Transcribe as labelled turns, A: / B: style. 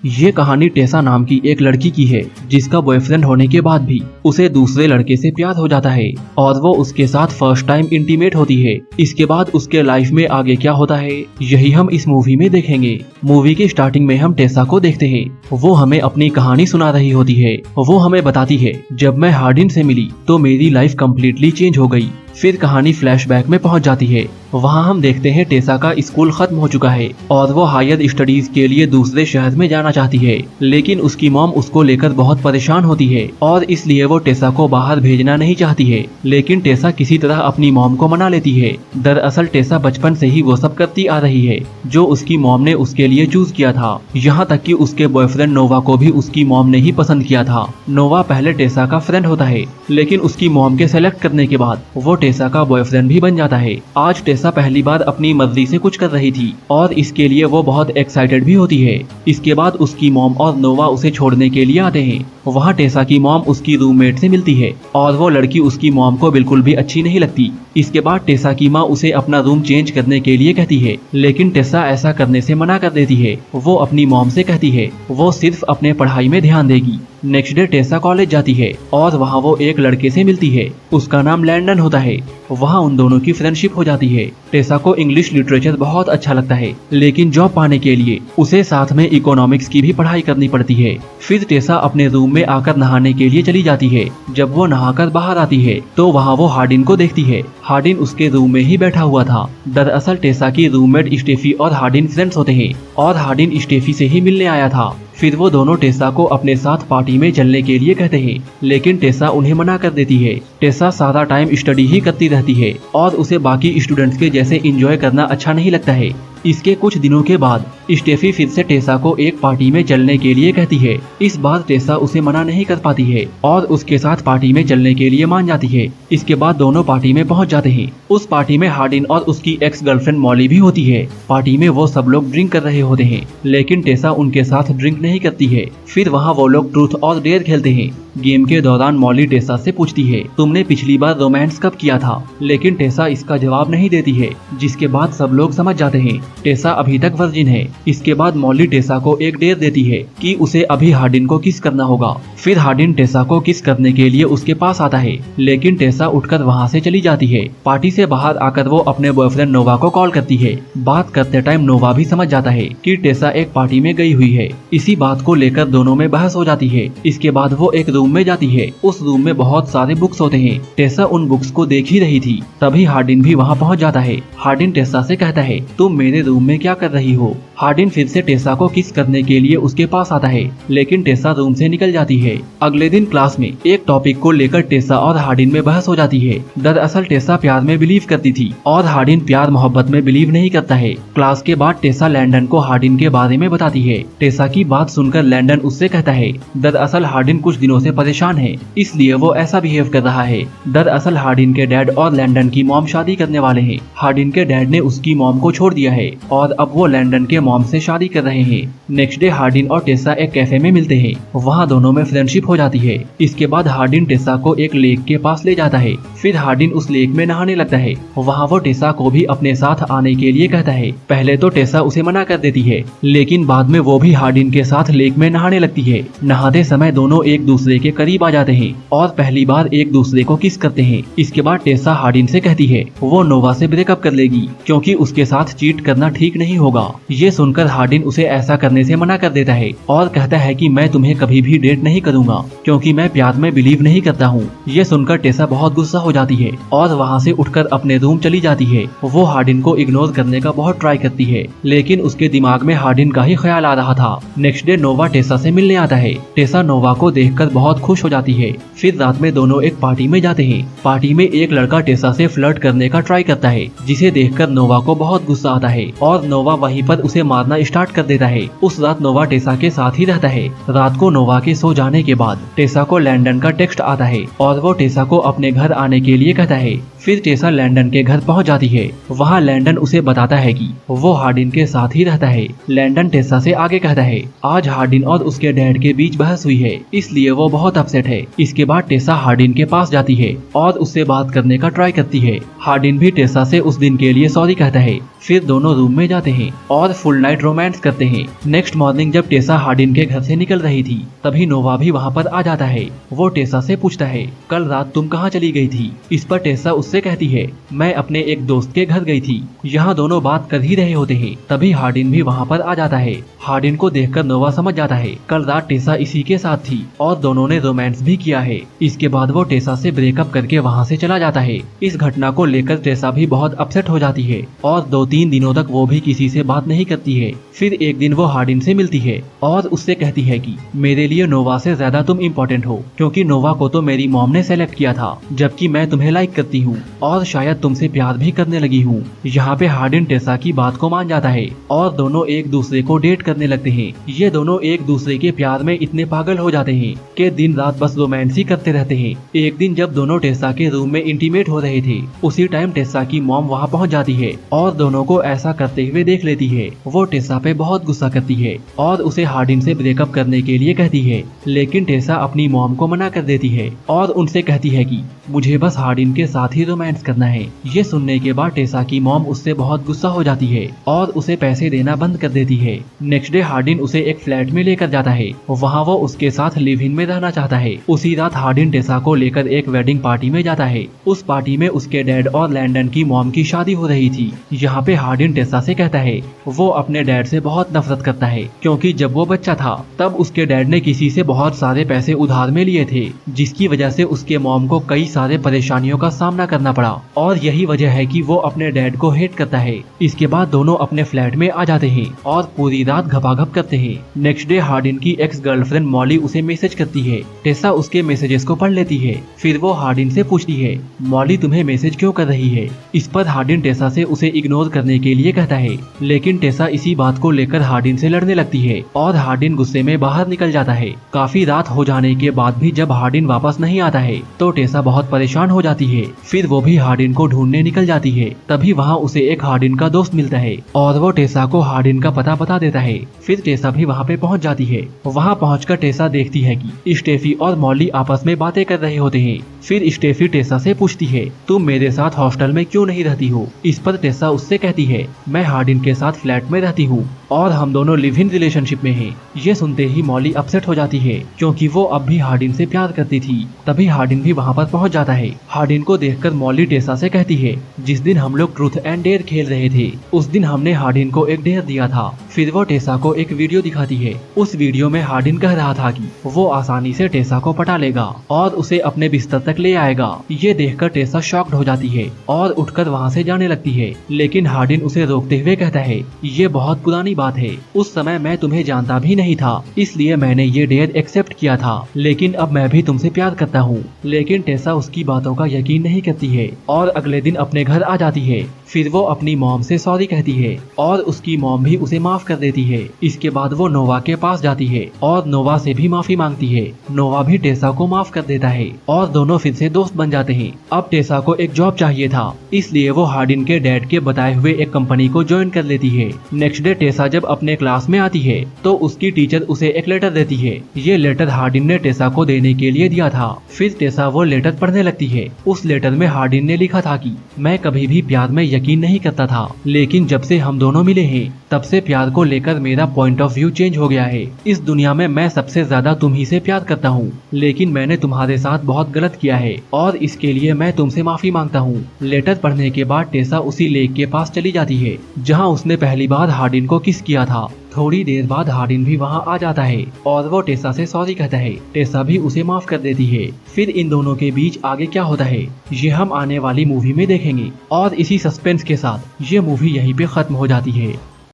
A: ये कहानी टेसा नाम की एक लड़की की है जिसका बॉयफ्रेंड होने के बाद भी उसे दूसरे लड़के से प्यार हो जाता है और वो उसके साथ फर्स्ट टाइम इंटीमेट होती है। इसके बाद उसके लाइफ में आगे क्या होता है यही हम इस मूवी में देखेंगे। मूवी की स्टार्टिंग में हम टेसा को देखते हैं। वो हमें अपनी कहानी सुना रही होती है। वो हमें बताती है, जब मैं हार्डिन से मिली तो मेरी लाइफ कम्प्लीटली चेंज हो गई। फिर कहानी फ्लैशबैक में पहुंच जाती है। वहां हम देखते हैं टेसा का स्कूल खत्म हो चुका है और वो हायर स्टडीज के लिए दूसरे शहर में जाना चाहती है, लेकिन उसकी मॉम उसको लेकर बहुत परेशान होती है और इसलिए वो टेसा को बाहर भेजना नहीं चाहती है। लेकिन टेसा किसी तरह अपनी मॉम को मना लेती है। दरअसल टेसा बचपन से ही वो सब करती आ रही है जो उसकी मॉम ने उसके लिए चूज किया था। यहाँ तक कि उसके बॉयफ्रेंड नोवा को भी उसकी मॉम ने ही पसंद किया था। नोवा पहले टेसा का फ्रेंड होता है, लेकिन उसकी मॉम के सेलेक्ट करने के बाद वो टेसा का बॉयफ्रेंड भी बन जाता है। आज टेसा पहली बार अपनी मर्जी से कुछ कर रही थी और इसके लिए वो बहुत एक्साइटेड भी होती है। इसके बाद उसकी मॉम और नोवा उसे छोड़ने के लिए आते हैं। वहाँ टेसा की मॉम उसकी रूममेट से मिलती है और वो लड़की उसकी मॉम को बिल्कुल भी अच्छी नहीं लगती। इसके बाद टेसा की माँ उसे अपना रूम चेंज करने के लिए कहती है, लेकिन टेसा ऐसा करने से मना कर देती है। वो अपनी मॉम से कहती है वो सिर्फ अपने पढ़ाई में ध्यान देगी। नेक्स्ट डे टेसा कॉलेज जाती है और वहाँ वो एक लड़के से मिलती है। उसका नाम लैंडन होता है। वहाँ उन दोनों की फ्रेंडशिप हो जाती है। टेसा को इंग्लिश लिटरेचर बहुत अच्छा लगता है, लेकिन जॉब पाने के लिए उसे साथ में इकोनॉमिक्स की भी पढ़ाई करनी पड़ती है। फिर टेसा अपने रूम में आकर नहाने के लिए चली जाती है। जब वो नहाकर बाहर आती है तो वहाँ वो हार्डिन को देखती है। हार्डिन उसके रूम में ही बैठा हुआ था। दरअसल टेसा की रूममेट स्टेफी और हार्डिन फ्रेंड्स होते हैं और हार्डिन स्टेफी से ही मिलने आया था। फिर वो दोनों टेसा को अपने साथ पार्टी में चलने के लिए कहते हैं, लेकिन टेसा उन्हें मना कर देती है। टेसा सारा टाइम स्टडी ही करती रहती है और उसे बाकी स्टूडेंट्स के जैसे एंजॉय करना अच्छा नहीं लगता है। इसके कुछ दिनों के बाद स्टेफी फिर से टेसा को एक पार्टी में चलने के लिए कहती है। इस बार टेसा उसे मना नहीं कर पाती है और उसके साथ पार्टी में चलने के लिए मान जाती है। इसके बाद दोनों पार्टी में पहुंच जाते हैं। उस पार्टी में हार्डिन और उसकी एक्स गर्लफ्रेंड मॉली भी होती है। पार्टी में वो सब लोग ड्रिंक कर रहे होते हैं, लेकिन टेसा उनके साथ ड्रिंक नहीं करती है। फिर वहाँ वो लोग ट्रूथ और डेयर खेलते हैं। गेम के दौरान मॉली टेसा से पूछती है, तुमने पिछली बार रोमांस कब किया था? लेकिन टेसा इसका जवाब नहीं देती है, जिसके बाद सब लोग समझ जाते हैं टेसा अभी तक वर्जिन है। इसके बाद मॉली टेसा को एक डेयर देती है कि उसे अभी हार्डिन को किस करना होगा। फिर हार्डिन टेसा को किस करने के लिए उसके पास आता है, लेकिन टेसा उठकर वहाँ से चली जाती है। पार्टी से बाहर आकर वो अपने बॉयफ्रेंड नोवा को कॉल करती है। बात करते टाइम नोवा भी समझ जाता है कि टेसा एक पार्टी में गई हुई है। इसी बात को लेकर दोनों में बहस हो जाती है। इसके बाद वो एक रूम में जाती है। उस रूम में बहुत सारे बुक्स होते हैं। टेसा उन बुक्स को देख ही रही थी, तभी हार्डिन भी वहाँ पहुँच जाता है। हार्डिन टेसा से कहता है, तुम मेरे रूम में क्या कर रही हो? हार्डिन फिर से टेसा को किस करने के लिए उसके पास आता है, लेकिन टेसा रूम से निकल जाती है। अगले दिन क्लास में एक टॉपिक को लेकर टेसा और हार्डिन में बहस हो जाती है। दरअसल टेसा प्यार में बिलीव करती थी और हार्डिन प्यार मोहब्बत में बिलीव नहीं करता है। क्लास के बाद टेसा लैंडन को हार्डिन के बारे में बताती है। टेसा की बात सुनकर लैंडन उससे कहता है, दरअसल हार्डिन कुछ दिनों से परेशान है, इसलिए वो ऐसा बिहेव कर रहा है। दरअसल हार्डिन के डैड और लैंडन की मॉम शादी करने वाले हैं। हार्डिन के डैड ने उसकी मॉम को छोड़ दिया है और अब वो लैंडन के मॉम से शादी कर रहे हैं। नेक्स्ट डे हार्डिन और टेसा एक कैफे में मिलते हैं। वहाँ दोनों में फ्रेंडशिप हो जाती है। इसके बाद हार्डिन टेसा को एक लेक के पास ले जाता है। फिर हार्डिन उस लेक में नहाने लगता है। वहाँ वो टेसा को भी अपने साथ आने के लिए कहता है। पहले तो टेसा उसे मना कर देती है, लेकिन बाद में वो भी हार्डिन के साथ लेक में नहाने लगती है। नहाते समय दोनों एक दूसरे के करीब आ जाते हैं और पहली बार एक दूसरे को किस करते हैं। इसके बाद टेसा हार्डिन से कहती है वो नोवा से ब्रेकअप कर लेगी क्योंकि उसके साथ चीट करना ठीक नहीं होगा। ये सुनकर हार्डिन उसे ऐसा करने से मना कर देता है और कहता है कि मैं तुम्हें कभी भी डेट नहीं करूंगा क्योंकि मैं प्यार में बिलीव नहीं करता हूँ। ये सुनकर टेसा बहुत गुस्सा हो जाती है और वहाँ से उठकर अपने रूम चली जाती है। वो हार्डिन को इग्नोर करने का बहुत ट्राई करती है, लेकिन उसके दिमाग में हार्डिन का ही ख्याल आ रहा था। नेक्स्ट डे नोवा टेसा से मिलने आता है। टेसा नोवा को देखकर बहुत खुश हो जाती है। फिर रात में दोनों एक पार्टी में जाते हैं। पार्टी में एक लड़का टेसा से फ्लर्ट करने का ट्राई करता है, जिसे देखकर नोवा को बहुत गुस्सा आता है और नोवा वहीं पर उसे मारना स्टार्ट कर देता है। उस रात नोवा टेसा के साथ ही रहता है। रात को नोवा के सो जाने के बाद टेसा को लैंडन का टेक्स्ट आता है और वो टेसा को अपने घर आने के लिए कहता है। फिर टेसा लैंडन के घर पहुंच जाती है। वहां लैंडन उसे बताता है कि वो हार्डिन के साथ ही रहता है। लैंडन टेसा से आगे कहता है आज हार्डिन और उसके डैड के बीच बहस हुई है, इसलिए वो बहुत अपसेट है। इसके बाद टेसा हार्डिन के पास जाती है और उससे बात करने का ट्राई करती है। हार्डिन भी टेसा से उस दिन के लिए सॉरी कहता है। फिर दोनों रूम में जाते हैं और फुल नाइट रोमांस करते हैं। नेक्स्ट मॉर्निंग जब टेसा हार्डिन के घर से निकल रही थी तभी नोवा भी वहाँ पर आ जाता है। वो टेसा से पूछता है कल रात तुम कहाँ चली गई थी। इस पर टेसा उससे कहती है मैं अपने एक दोस्त के घर गई थी। यहाँ दोनों बात कर ही रहे होते हैं तभी हार्डिन भी वहाँ पर आ जाता है। हार्डिन को देखकर नोवा समझ जाता है कल रात टेसा इसी के साथ थी और दोनों ने रोमांस भी किया है। इसके बाद वो टेसा से ब्रेकअप करके वहाँ से चला जाता है। इस घटना को लेकर टेसा भी बहुत अपसेट हो जाती है और 2-3 दिनों तक वो भी किसी से बात नहीं करती है। फिर एक दिन वो हार्डिन से मिलती है और उससे कहती है कि मेरे लिए नोवा से ज्यादा तुम इम्पोर्टेंट हो, क्योंकि नोवा को तो मेरी मॉम ने सेलेक्ट किया था, जबकि मैं तुम्हें लाइक करती हूँ और शायद तुमसे प्यार भी करने लगी हूँ। यहाँ पे हार्डिन टेसा की बात को मान जाता है और दोनों एक दूसरे को डेट करने लगते हैं। ये दोनों एक दूसरे के प्यार में इतने पागल हो जाते हैं कि दिन रात बस रोमांस ही करते रहते हैं। एक दिन जब दोनों टेसा के रूम में इंटीमेट हो रहे थे उसी टाइम टेसा की मॉम वहाँ पहुँच जाती है और दोनों को ऐसा करते हुए देख लेती है। वो टेसा पे बहुत गुस्सा करती है और उसे हार्डिन से ब्रेकअप करने के लिए कहती है, लेकिन टेसा अपनी मॉम को मना कर देती है और उनसे कहती है कि मुझे बस हार्डिन के साथ ही रोमांस करना है। ये सुनने के बाद टेसा की मॉम उससे बहुत गुस्सा हो जाती है और उसे पैसे देना बंद कर देती है। नेक्स्ट डे हार्डिन उसे एक फ्लैट में लेकर जाता है। वहाँ वो उसके साथ लिव इन में रहना चाहता है। उसी रात हार्डिन टेसा को लेकर एक वेडिंग पार्टी में जाता है। उस पार्टी में उसके डैड और लैंडन की मॉम की शादी हो रही थी। यहाँ पे हार्डिन टेसा से कहता है वो अपने डैड से बहुत नफरत करता है, क्योंकि जब वो बच्चा था तब उसके डैड ने किसी से बहुत सारे पैसे उधार में लिए थे, जिसकी वजह से उसके मॉम को कई सारे परेशानियों का सामना करना पड़ा और यही वजह है कि वो अपने डैड को हेट करता है। इसके बाद दोनों अपने फ्लैट में आ जाते हैं और पूरी रात घपाघप करते हैं। नेक्स्ट डे हार्डिन की एक्स गर्लफ्रेंड मॉली उसे मैसेज करती है। टेसा उसके मैसेजेस को पढ़ लेती है। फिर वो हार्डिन से पूछती है मॉली तुम्हें मैसेज क्यों कर रही है। इस पर हार्डिन टेसा से उसे इग्नोर करने के लिए कहता है, लेकिन टेसा इसी बात को लेकर हार्डिन से लड़ने लगती है और हार्डिन गुस्से में बाहर निकल जाता है। काफी रात हो जाने के बाद भी जब हार्डिन वापस नहीं आता है तो टेसा बहुत परेशान हो जाती है। फिर वो भी हार्डिन को ढूंढने निकल जाती है। तभी वहाँ उसे एक हार्डिन का दोस्त मिलता है और वो टेसा को हार्डिन का पता बता देता है। फिर टेसा भी वहाँ पे पहुँच जाती है। वहाँ पहुँचकर टेसा देखती है कि स्टेफी और मॉली आपस में बातें कर रहे होते हैं। फिर स्टेफी टेसा से पूछती है तुम मेरे साथ हॉस्टल में क्यों नहीं रहती हो। इस पर टेसा उससे कहती है मैं हार्डिन के साथ फ्लैट में रहती हूँ और हम दोनों लिव इन रिलेशनशिप में हैं। ये सुनते ही मॉली अपसेट हो जाती है, क्योंकि वो अब भी हार्डिन से प्यार करती थी। तभी हार्डिन भी वहाँ पर पहुँच जाता है। हार्डिन को देखकर मॉली टेसा से कहती है जिस दिन हम लोग ट्रूथ एंड डेयर खेल रहे थे उस दिन हमने हार्डिन को एक डेयर दिया था। फिर वो टेसा को एक वीडियो दिखाती है। उस वीडियो में हार्डिन कह रहा था कि वो आसानी से टेसा को पटा लेगा और उसे अपने बिस्तर तक ले आएगा। ये देखकर टेसा शॉक्ड हो जाती है और उठकर वहाँ से जाने लगती है, लेकिन हार्डिन उसे रोकते हुए कहता है ये बहुत पुरानी बात है। उस समय मैं तुम्हें जानता भी नहीं था, इसलिए मैंने ये डेयर एक्सेप्ट किया था, लेकिन अब मैं भी तुमसे प्यार करता हूँ। लेकिन टेसा उसकी बातों का यकीन नहीं करती है और अगले दिन अपने घर आ जाती है। फिर वो अपनी मॉम से सॉरी कहती है और उसकी मॉम भी उसे माफ कर देती है। इसके बाद वो नोवा के पास जाती है और नोवा से भी माफी मांगती है। नोवा भी टेसा को माफ कर देता है और दोनों फिर से दोस्त बन जाते हैं। अब टेसा को एक जॉब चाहिए था, इसलिए वो हार्डिन के डैड के बताए हुए एक कंपनी को ज्वाइन कर लेती है। नेक्स्ट डे टेसा जब अपने क्लास में आती है तो उसकी टीचर उसे एक लेटर देती है। ये लेटर हार्डिन ने टेसा को देने के लिए दिया था। फिर टेसा वो लेटर पढ़ने लगती है। उस लेटर में हार्डिन ने लिखा था कि मैं कभी भी प्यार में यकीन नहीं करता था, लेकिन जब से हम दोनों मिले हैं तब से प्यार को लेकर मेरा पॉइंट ऑफ व्यू चेंज हो गया है। इस दुनिया में मैं सबसे ज्यादा तुम ही से प्यार करता हूँ, लेकिन मैंने तुम्हारे साथ बहुत गलत किया है और इसके लिए मैं तुमसे माफी मांगता हूँ। लेटर पढ़ने के बाद टेसा उसी लेक के पास चली जाती है जहाँ उसने पहली बार हार्डिन को किस किया था। थोड़ी देर बाद हार्डिन भी वहाँ आ जाता है और वो टेसा से सॉरी कहता है। टेसा भी उसे माफ कर देती है। फिर इन दोनों के बीच आगे क्या होता है ये हम आने वाली मूवी में देखेंगे और इसी सस्पेंस के साथ ये मूवी यहीं पे खत्म हो जाती है।